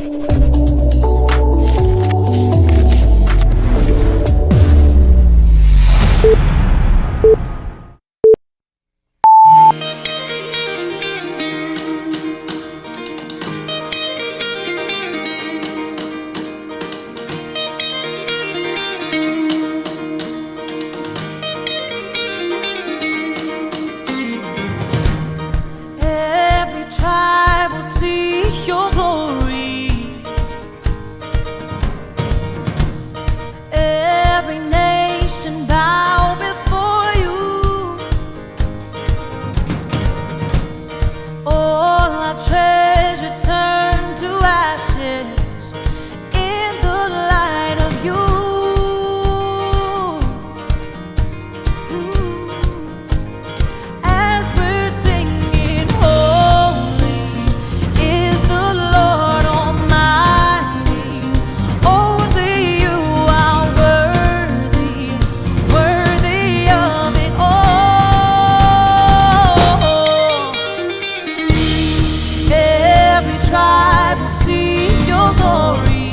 Every tribe will see your glory. Every nation bow before you. All our treasure turn to ashes in the light of you. As we're singing, holy is the Lord Almighty. Only you are worthy, worthy of it all. Every tribe will see your glory.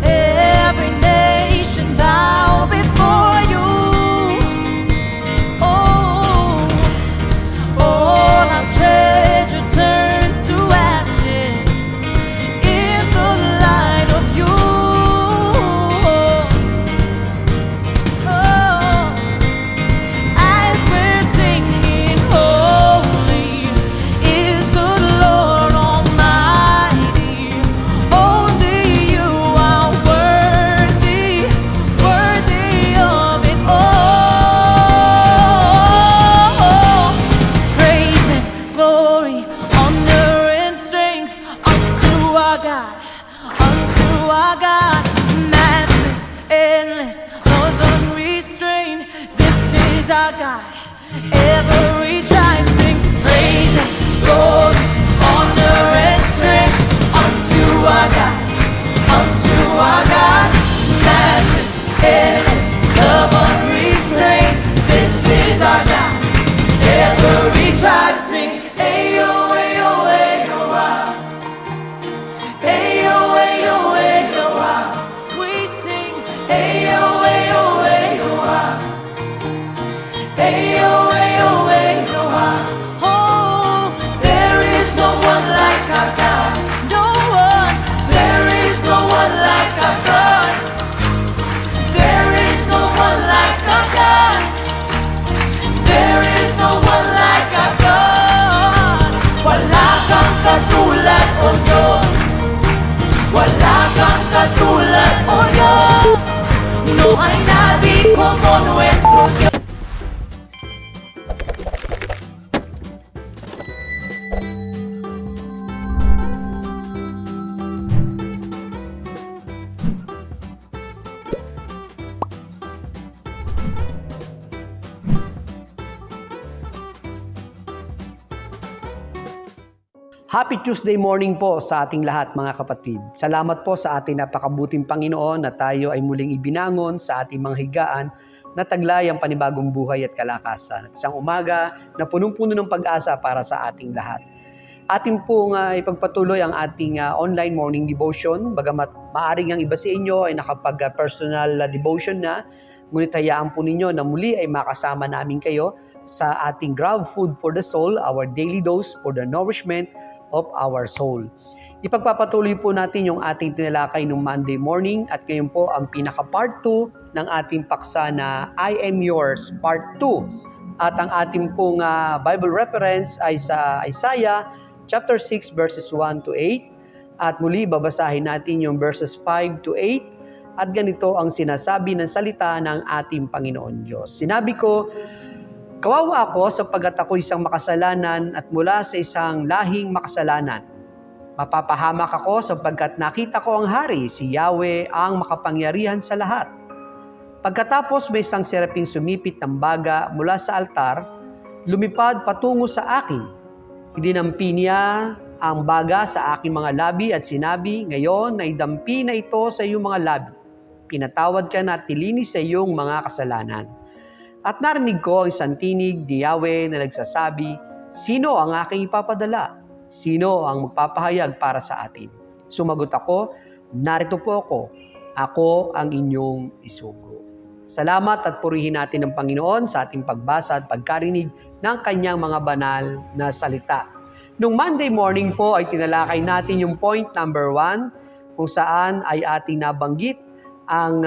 Every nation bow before you. Oh, all our treasure turn to ashes in the light of you. Oh, as we're singing, holy is the Lord Almighty. Only you are worthy, worthy of it all. Praise and glory, honor and strength unto our God, matchless, endless, love unrestrained. This is our God. Every tribe sing praise and glory, honor and strength unto our God, matchless, endless, love unrestrained. This is our God. Every tribe sing, ayo, ayo, ayo, ah. Ayo, ayo, ayo, ah. We sing, ayo, ayo, ayo, ah. Ayo, ayo, ayo, ah. Oh, there is no one like our God. No one. There is no one like our God. There is no one like our God. There is no one like our God. Wala kang katulad, O Diyos. Wala kang katulad, O Diyos. No hay nadie como nuestro Dios. Happy Tuesday morning po sa ating lahat mga kapatid. Salamat po sa ating napakabuting Panginoon na tayo ay muling ibinangon sa ating mga higaan na taglay ang panibagong buhay at kalakasan. At isang umaga na punong-puno ng pag-asa para sa ating lahat. Ating pong ipagpatuloy ang ating online morning devotion. Bagamat maaring ang iba sa inyo ay nakapag-personal devotion na, ngunit hayaan po ninyo na muli ay makasama namin kayo sa ating Grab Food for the Soul, our daily dose for the nourishment of our soul. Ipagpapatuloy po natin yung ating tinalakay nung Monday morning at ngayon po ang pinaka-part 2 ng ating paksa na I Am Yours, part 2. At ang ating pong Bible reference ay sa Isaiah chapter 6 verses 1 to 8. At muli babasahin natin yung verses 5 to 8. At ganito ang sinasabi ng salita ng ating Panginoon Diyos. Sinabi ko, kawawa ako sapagkat ako isang makasalanan at mula sa isang lahing makasalanan. Mapapahamak ako sapagkat nakita ko ang hari, si Yahweh ang makapangyarihan sa lahat. Pagkatapos may isang seraping sumipit ng baga mula sa altar, lumipad patungo sa akin. Idinampi niya ang baga sa aking mga labi at sinabi, ngayon ay dampi na ito sa iyong mga labi. Pinatawad ka na at nilinis sa iyong mga kasalanan. At narinig ko ang isang tinig ni Yahweh na nagsasabi, sino ang aking ipapadala? Sino ang magpapahayag para sa atin? Sumagot ako, narito po ako. Ako ang inyong isugo. Salamat at purihin natin ang Panginoon sa ating pagbasa at pagkarinig ng kanyang mga banal na salita. Nung Monday morning po ay tinalakay natin yung point number 1 kung saan ay ating nabanggit ang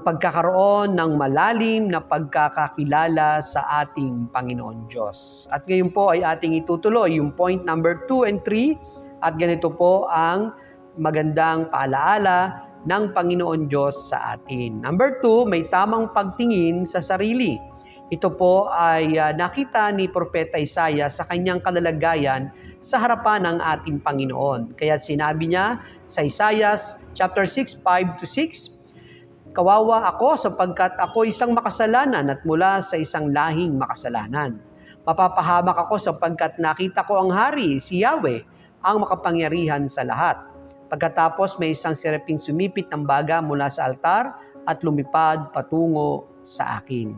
pagkakaroon ng malalim na pagkakakilala sa ating Panginoon Diyos. At ngayon po ay ating itutuloy yung point number 2 and 3 at ganito po ang magandang paalaala ng Panginoon Diyos sa atin. Number 2, may tamang pagtingin sa sarili. Ito po ay nakita ni Propeta Isaiah sa kanyang kalalagayan sa harapan ng ating Panginoon. Kaya sinabi niya sa Isaiah chapter 6, 5-6, kawawa ako sapagkat ako isang makasalanan at mula sa isang lahing makasalanan. Mapapahamak ako sapagkat nakita ko ang hari, si Yahweh, ang makapangyarihan sa lahat. Pagkatapos may isang seraping sumipit ng baga mula sa altar at lumipad patungo sa akin.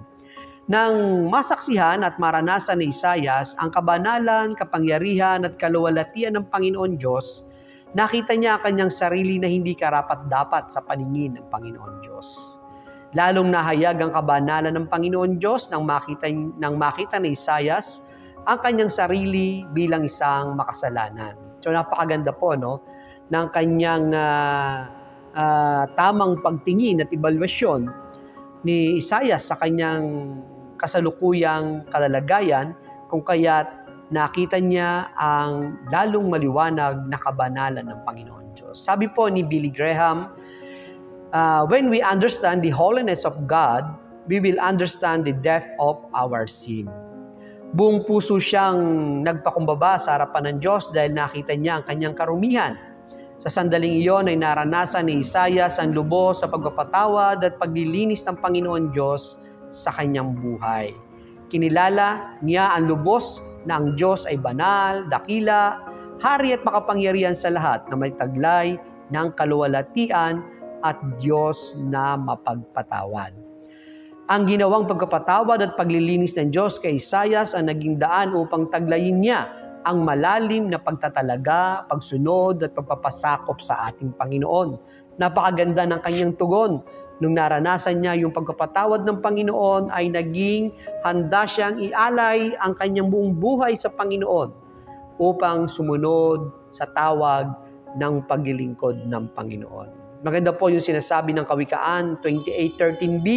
Nang masaksihan at maranasan ni Isaias ang kabanalan, kapangyarihan at kaluwalhatian ng Panginoon Diyos, nakita niya ang kanyang sarili na hindi karapat-dapat sa paningin ng Panginoon Diyos. Lalong nahayag ang kabanalan ng Panginoon Diyos nang makita ni Isaias ang kanyang sarili bilang isang makasalanan. So napakaganda po ng kanyang tamang pagtingin at evaluasyon ni Isaias sa kanyang kasalukuyang kalalagayan kung kaya't nakita niya ang lalong maliwanag na kabanalan ng Panginoon Diyos. Sabi po ni Billy Graham, when we understand the holiness of God, we will understand the depth of our sin. Buong puso siyang nagpakumbaba sa harapan ng Diyos dahil nakita niya ang kanyang karumihan. Sa sandaling iyon ay naranasan ni Isaias ang lubos sa pagpapatawad at paglilinis ng Panginoon Diyos sa kanyang buhay. Kinilala niya ang lubos na ang Diyos ay banal, dakila, hari at makapangyarihan sa lahat na may taglay ng kaluwalhatian at Diyos na mapagpatawad. Ang ginawang pagpapatawad at paglilinis ng Diyos kay Isaias ang naging daan upang taglayin niya ang malalim na pagtatalaga, pagsunod at pagpapasakop sa ating Panginoon. Napakaganda ng kanyang tugon. Nung naranasan niya yung pagpapatawad ng Panginoon ay naging handa siyang ialay ang kanyang buong buhay sa Panginoon upang sumunod sa tawag ng paglilingkod ng Panginoon. Maganda po yung sinasabi ng Kawikaan 28:13b,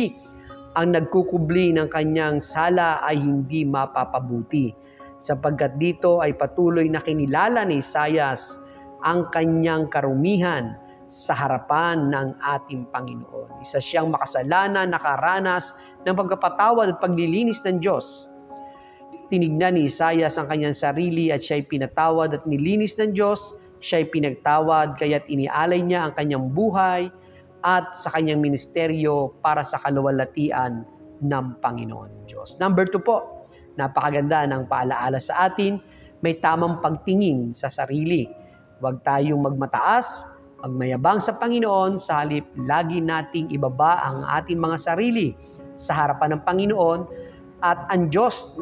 ang nagkukubli ng kanyang sala ay hindi mapapabuti, sapagkat dito ay patuloy na kinilala ni Isaias ang kanyang karumihan sa harapan ng ating Panginoon. Isa siyang makasalanan, nakaranas ng pagpapatawad at paglilinis ng Diyos. Tinignan ni Isaias ang kanyang sarili at siya'y pinatawad at nilinis ng Diyos. Siya'y pinagtawad kaya't inialay niya ang kanyang buhay at sa kanyang ministeryo para sa kaluwalhatian ng Panginoon Diyos. Number 2 po, napakaganda ng paalaala sa atin, may tamang pagtingin sa sarili. Huwag tayong magmataas, magmayabang sa Panginoon, sa halip lagi nating ibaba ang ating mga sarili sa harapan ng Panginoon at ang Diyos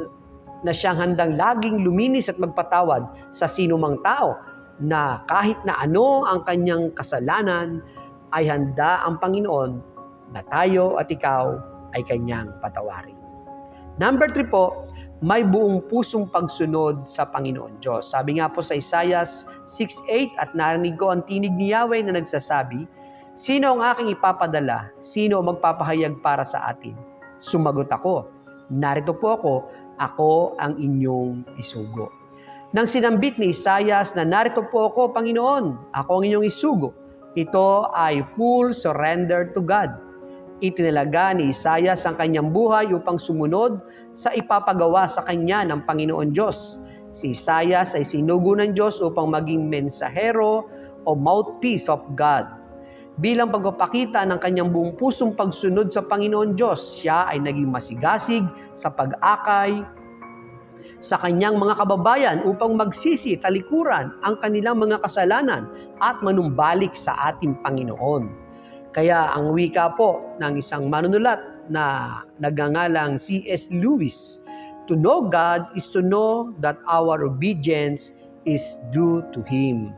na siyang handang laging luminis at magpatawad sa sinumang tao na kahit na ano ang kanyang kasalanan ay handa ang Panginoon na tayo at ikaw ay kanyang patawarin. Number 3 po, may buong pusong pagsunod sa Panginoon Diyos. Sabi nga po sa Isaiah 6:8, at narinig ko ang tinig ni Yahweh na nagsasabi, sino ang aking ipapadala? Sino ang magpapahayag para sa atin? Sumagot ako, narito po ako ang inyong isugo. Nang sinambit ni Isaiah na narito po ako, Panginoon, ako ang inyong isugo, ito ay full surrender to God. Itinalaga ni Isaias ang kanyang buhay upang sumunod sa ipapagawa sa kanya ng Panginoon Diyos. Si Isaias ay sinugo ng Diyos upang maging mensahero o mouthpiece of God. Bilang pagpapakita ng kanyang buong pusong pagsunod sa Panginoon Diyos, siya ay naging masigasig sa pag-akay sa kanyang mga kababayan upang magsisi talikuran ang kanilang mga kasalanan at manumbalik sa ating Panginoon. Kaya ang wika po ng isang manunulat na nagngangalang C.S. Lewis, To know God is to know that our obedience is due to Him.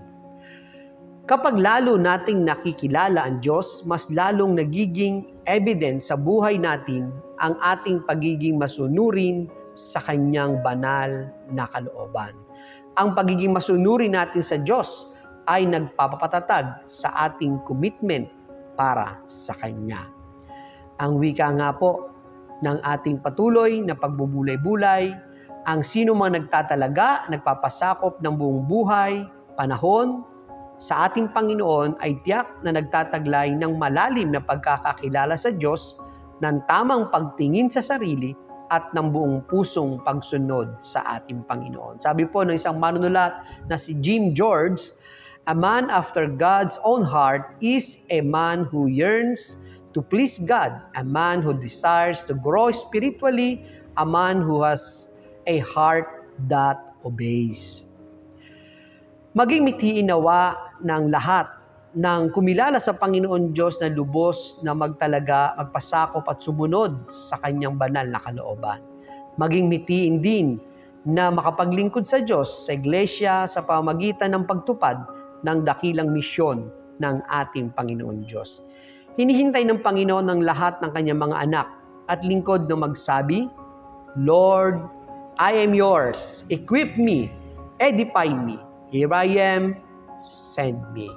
Kapag lalo nating nakikilala ang Diyos, mas lalong nagiging evident sa buhay natin ang ating pagiging masunurin sa Kanyang banal na kalooban. Ang pagiging masunurin natin sa Diyos ay nagpapapatatag sa ating commitment para sa Kanya. Ang wika nga po ng ating patuloy na pagbubulay-bulay, ang sino mang nagtatalaga, nagpapasakop ng buong buhay, panahon, sa ating Panginoon ay tiyak na nagtataglay ng malalim na pagkakakilala sa Diyos, ng tamang pagtingin sa sarili at ng buong pusong pagsunod sa ating Panginoon. Sabi po ng isang manunulat na si Jim George, "A man after God's own heart is a man who yearns to please God, a man who desires to grow spiritually, a man who has a heart that obeys." Maging mithiin nawa ng lahat ng kumilala sa Panginoon Diyos na lubos na magtalaga, magpasakop at sumunod sa Kanyang banal na kalooban. Maging mithiin din na makapaglingkod sa Diyos sa iglesia sa pamamagitan ng pagtupad ng dakilang misyon ng ating Panginoon Diyos. Hinihintay ng Panginoon ng lahat ng Kanyang mga anak at lingkod na magsabi, "Lord, I am yours. Equip me, edify me. Here I am, send me."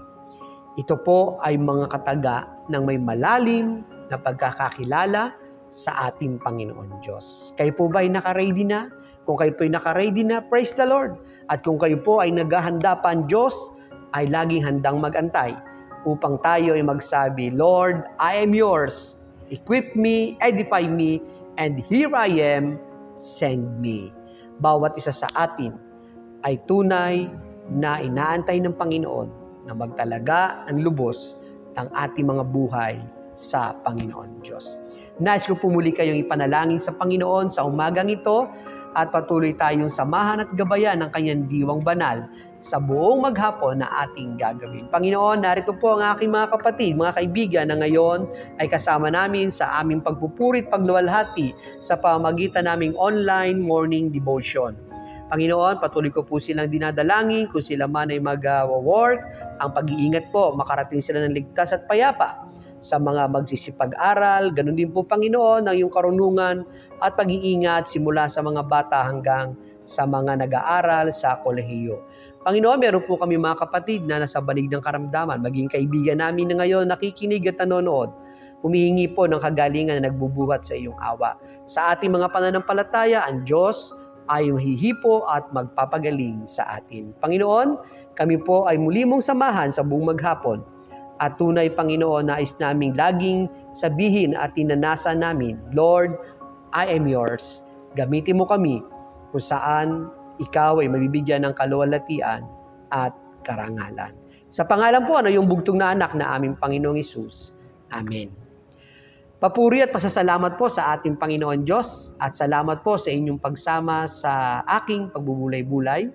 Ito po ay mga kataga ng may malalim na pagkakakilala sa ating Panginoon Diyos. Kayo po ba ay naka-ready na? Kung kayo po ay naka-ready na, praise the Lord. At kung kayo po ay naghahanda pa ang Diyos, ay laging handang magantay upang tayo ay magsabi, "Lord, I am yours. Equip me, edify me, and here I am, send me." Bawat isa sa atin ay tunay na inaantay ng Panginoon na magtalaga ng lubos ng ating mga buhay sa Panginoon Diyos. Nais ko po muli kayong ipanalangin sa Panginoon sa umagang ito at patuloy tayong samahan at gabayan ng Kanyang diwang banal sa buong maghapon na ating gagawin. Panginoon, narito po ang aking mga kapatid, mga kaibigan na ngayon ay kasama namin sa aming pagpupurit, pagluwalhati sa pamamagitan naming online morning devotion. Panginoon, patuloy ko po silang dinadalangin kung sila man ay mag-work, ang pag-iingat po, makarating sila ng ligtas at payapa sa mga magsisipag-aral. Ganun din po, Panginoon, ang iyong karunungan at pag-iingat simula sa mga bata hanggang sa mga nag-aaral sa kolehiyo. Panginoon, meron po kami mga kapatid na nasa banig ng karamdaman, maging kaibigan namin na ngayon nakikinig at nanonood. Humihingi po ng kagalingan na nagbubuhat sa iyong awa. Sa ating mga pananampalataya, ang Diyos ay mahihipo at magpapagaling sa atin. Panginoon, kami po ay muli mong samahan sa buong maghapon. At tunay, Panginoon, nais naming laging sabihin at tinanasa namin, "Lord, I am yours." Gamitin mo kami kung saan ikaw ay mabibigyan ng kaluwalhatian at karangalan. Sa pangalan po ng iyong bugtong na anak na aming Panginoong Hesus. Amen. Papuri at pasasalamat po sa ating Panginoon Diyos at salamat po sa inyong pagsama sa aking pagbubulay-bulay.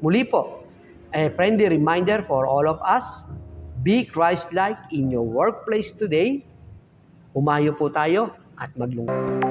Muli po, a friendly reminder for all of us, be Christ-like in your workplace today. Umayo po tayo at maglungkot.